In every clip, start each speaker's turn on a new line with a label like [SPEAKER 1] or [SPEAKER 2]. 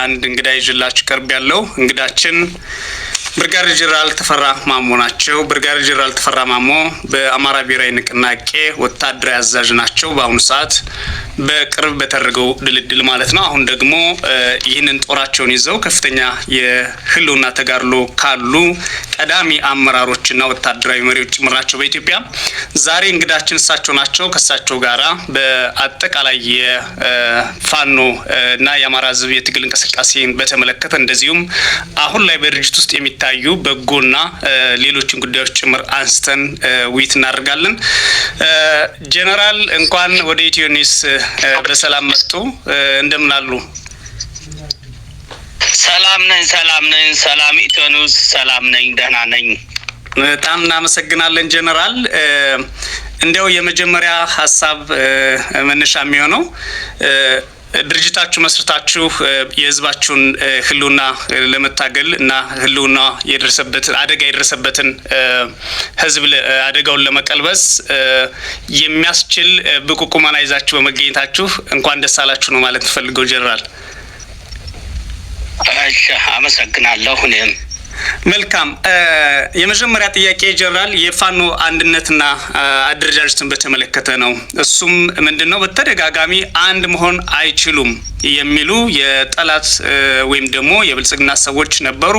[SPEAKER 1] አንድ እንግዳ ይዤላችሁ ቀርብ ያለው እንግዳችን ብርጋዴር ጄኔራል ተፈራ ማሞ ናቸው። ብርጋዴር ጄኔራል ተፈራ ማሞ በአማራ ብሔራዊ ንቅናቄ ወታደራዊ አዛዥ ናቸው። በአሁኑ ሰዓት በቅርብ በተደረገው ድልድል ማለት ነው። አሁን ደግሞ ይህንን ጦራቸውን ይዘው ከፍተኛ የህልውና ተጋድሎ ካሉ ቀዳሚ አመራሮችና ወታደራዊ መሪዎች ጭምር ናቸው በኢትዮጵያ። ዛሬ እንግዳችን እሳቸው ናቸው። ከእሳቸው ጋራ በአጠቃላይ የፋኖ እና የአማራ ህዝብ የትግል እንቅስቃሴን በተመለከተ እንደዚሁም አሁን ላይ በድርጅት ውስጥ የሚታዩ በጎና ሌሎችን ጉዳዮች ጭምር አንስተን ውይይት እናደርጋለን። ጄኔራል እንኳን ወደ ኢትዮ ኒውስ በሰላም መጡ። እንደምን አሉ?
[SPEAKER 2] ሰላም ነኝ። ሰላም ኢትዮ ኒውስ ሰላም ነኝ፣ ደህና ነኝ።
[SPEAKER 1] በጣም እናመሰግናለን ጄኔራል። እንዲያው የመጀመሪያ ሀሳብ መነሻ የሚሆነው ድርጅታችሁ መስርታችሁ የህዝባችሁን ህልውና ለመታገል እና ህልውና አደጋ የደረሰበትን ህዝብ አደጋውን ለመቀልበስ የሚያስችል ብቁ ቁመና ይዛችሁ በመገኘታችሁ እንኳን ደስ አላችሁ ነው ማለት ፈልገው ጄኔራል።
[SPEAKER 2] እሺ፣ አመሰግናለሁ። እኔም
[SPEAKER 1] መልካም። የመጀመሪያ ጥያቄ ጄኔራል የፋኖ አንድነትና አደረጃጀትን በተመለከተ ነው። እሱም ምንድነው? በተደጋጋሚ አንድ መሆን አይችሉም የሚሉ የጠላት ወይም ደግሞ የብልጽግና ሰዎች ነበሩ።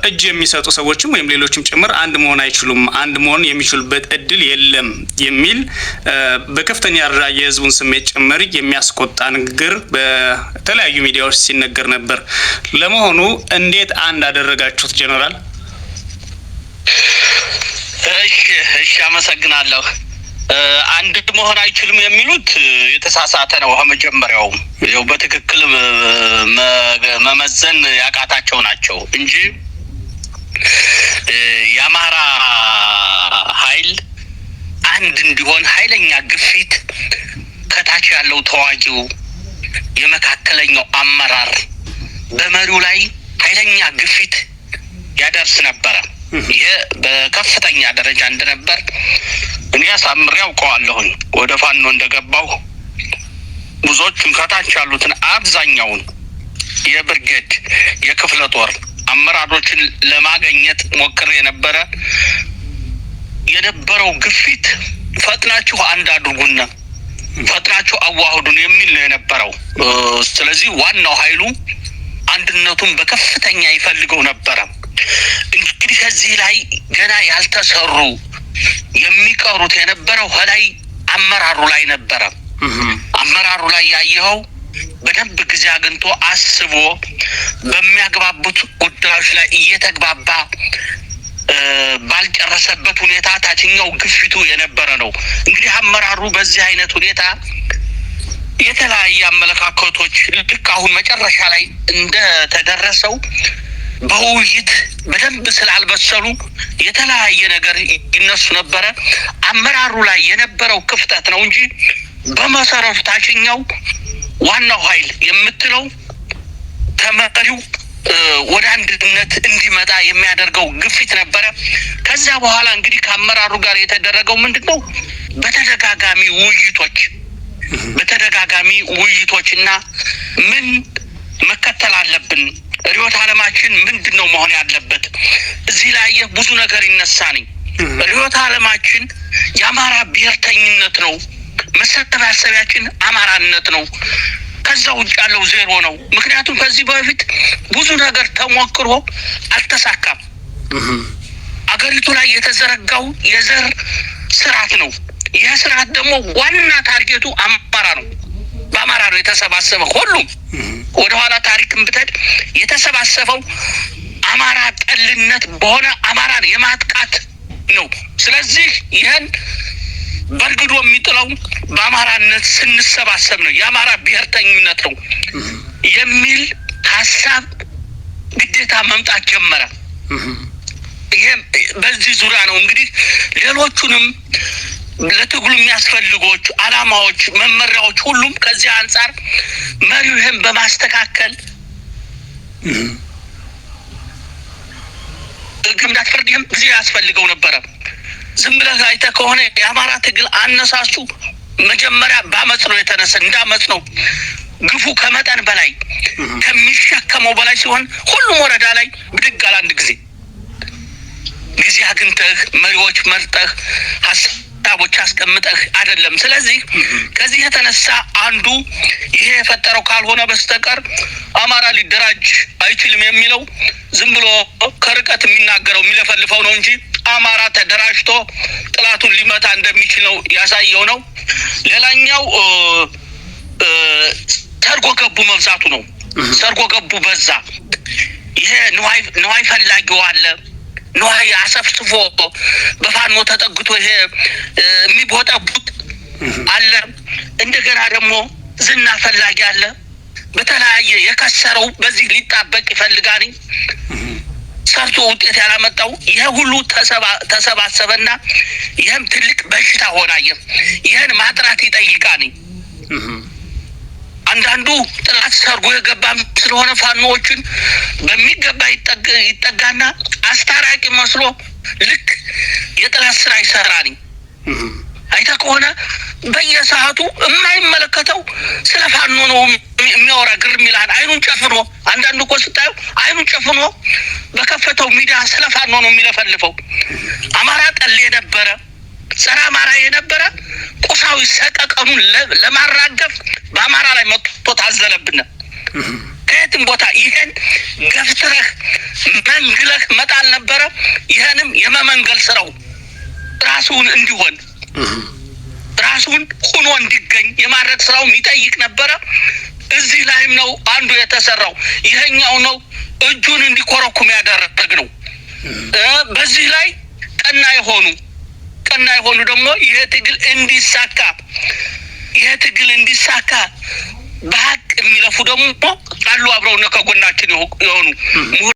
[SPEAKER 1] እጅ የሚሰጡ ሰዎችም ወይም ሌሎችም ጭምር አንድ መሆን አይችሉም፣ አንድ መሆን የሚችሉበት እድል የለም የሚል በከፍተኛ ደረጃ የህዝቡን ስሜት ጭምር የሚያስቆጣ ንግግር በተለያዩ ሚዲያዎች ሲነገር ነበር። ለመሆኑ እንዴት አንድ አደረጋችሁት ጄኔራል?
[SPEAKER 2] እሺ፣ አመሰግናለሁ። አንድ መሆን አይችልም የሚሉት የተሳሳተ ነው። ከመጀመሪያው ያው በትክክል መመዘን ያቃታቸው ናቸው እንጂ የአማራ ኃይል አንድ እንዲሆን ኃይለኛ ግፊት ከታች ያለው ተዋጊው የመካከለኛው አመራር በመሪው ላይ ኃይለኛ ግፊት ያደርስ ነበረ። ይሄ በከፍተኛ ደረጃ እንደነበር እኔ አሳምሬ አውቀዋለሁኝ። ወደ ፋኖ እንደገባሁ ብዙዎቹን ከታች ያሉትን አብዛኛውን የብርጌድ የክፍለ ጦር አመራሮችን ለማግኘት ሞክሬ የነበረው ግፊት ፈጥናችሁ አንድ አድርጉና ፈጥናችሁ አዋህዱን የሚል ነው የነበረው። ስለዚህ ዋናው ኃይሉ አንድነቱን በከፍተኛ ይፈልገው ነበረ። እንግዲህ ከዚህ ላይ ገና ያልተሰሩ የሚቀሩት የነበረው ከላይ አመራሩ ላይ ነበረ። አመራሩ ላይ ያየኸው በደንብ ጊዜ አግኝቶ አስቦ በሚያግባቡት ጉዳዮች ላይ እየተግባባ ባልጨረሰበት ሁኔታ ታችኛው ግፊቱ የነበረ ነው። እንግዲህ አመራሩ በዚህ አይነት ሁኔታ የተለያየ አመለካከቶች ልክ አሁን መጨረሻ ላይ እንደተደረሰው በውይይት በደንብ ስላልበሰሉ የተለያየ ነገር ይነሱ ነበረ። አመራሩ ላይ የነበረው ክፍተት ነው እንጂ በመሰረቱ ታችኛው ዋናው ኃይል የምትለው ተመሪው ወደ አንድነት እንዲመጣ የሚያደርገው ግፊት ነበረ። ከዛ በኋላ እንግዲህ ከአመራሩ ጋር የተደረገው ምንድነው? በተደጋጋሚ ውይይቶችና ምን መከተል አለብን፣ ርዕዮተ ዓለማችን ምንድነው መሆን ያለበት? እዚህ ላይ ብዙ ነገር ይነሳልኝ። ርዕዮተ ዓለማችን የአማራ ብሔርተኝነት ነው። መሰባሰቢያችን አማራነት ነው። ከዛ ውጭ ያለው ዜሮ ነው። ምክንያቱም ከዚህ በፊት ብዙ ነገር ተሞክሮ አልተሳካም። አገሪቱ ላይ የተዘረጋው የዘር ስርዓት ነው። ይህ ስርዓት ደግሞ ዋና ታርጌቱ አማራ ነው። በአማራ ነው የተሰባሰበው። ሁሉም ወደኋላ ታሪክን ብትሄድ የተሰባሰበው አማራ ጠልነት በሆነ አማራን የማጥቃት ነው። ስለዚህ ይህን በርግዶ የሚጥለው በአማራነት ስንሰባሰብ ነው፣ የአማራ ብሔርተኝነት ነው የሚል ሀሳብ ግዴታ መምጣት ጀመረ። ይሄም በዚህ ዙሪያ ነው እንግዲህ ሌሎቹንም ለትግሉ የሚያስፈልጎች አላማዎች፣ መመሪያዎች ሁሉም ከዚህ አንጻር መሪው ይህን በማስተካከል ግምዳት ፍርድም ጊዜ ያስፈልገው ነበረ። ዝም ብለህ አይተህ ከሆነ የአማራ ትግል አነሳሱ መጀመሪያ በአመፅ ነው የተነሳ፣ እንዳመፅ ነው ግፉ ከመጠን በላይ ከሚሸከመው በላይ ሲሆን ሁሉም ወረዳ ላይ ብድግ አለ አንድ ጊዜ አግኝተህ መሪዎች መርጠህ ሀሳቦች አስቀምጠህ አይደለም። ስለዚህ ከዚህ የተነሳ አንዱ ይሄ የፈጠረው ካልሆነ በስተቀር አማራ ሊደራጅ አይችልም የሚለው ዝም ብሎ ከርቀት የሚናገረው የሚለፈልፈው ነው እንጂ አማራ ተደራጅቶ ጥላቱን ሊመታ እንደሚችል ነው ያሳየው ነው። ሌላኛው ሰርጎ ገቡ መብዛቱ ነው። ሰርጎ ገቡ በዛ። ይሄ ንዋይ ፈላጊው አለ። ንዋይ አሰፍስፎ በፋኖ ተጠግቶ ይሄ የሚቦጠቡት አለ። እንደገና ደግሞ ዝና ፈላጊ አለ። በተለያየ የከሰረው በዚህ ሊጣበቅ ይፈልጋል። ሰርቶ ውጤት ያላመጣው ይሄ ሁሉ ተሰባሰበና ይሄም ትልቅ በሽታ ሆናየ። ይሄን ማጥራት ይጠይቃል። አንዳንዱ ጥላት ሰርጎ የገባም ስለሆነ ፋኖዎችን በሚገባ ይጠጋና አስታራቂ መስሎ ልክ የጥላት ስራ ይሰራል። አይተህ ከሆነ በየሰዓቱ የማይመለከተው ስለ ፋኖ ነው የሚያወራ። ግርም ይላል። አይኑን ጨፍኖ አንዳንዱ እኮ ስታየው አይኑን ጨፍኖ በከፈተው ሚዲያ ስለ ፋኖ ነው የሚለፈልፈው። አማራ ጠል የነበረ ጸረ አማራ የነበረ ቁሳዊ ሰቀቀኑን ለማራገፍ በአማራ ላይ መጥቶ ታዘለብን። ከየትም ቦታ ይሄን ገፍትረህ መንግለህ መጣል ነበረ። ይሄንም የመመንገል ስራው ራሱን እንዲሆን ራሱን ሆኖ እንዲገኝ የማድረግ ስራው ይጠይቅ ነበረ። እዚህ ላይም ነው አንዱ የተሰራው። ይሄኛው ነው እጁን እንዲኮረኩም ያደረግ ነው። በዚህ ላይ ቀና የሆኑ ደግሞ ይሄ ትግል እንዲሳካ በሀቅ የሚለፉ ደግሞ አሉ። አብረው ከጎናችን የሆኑ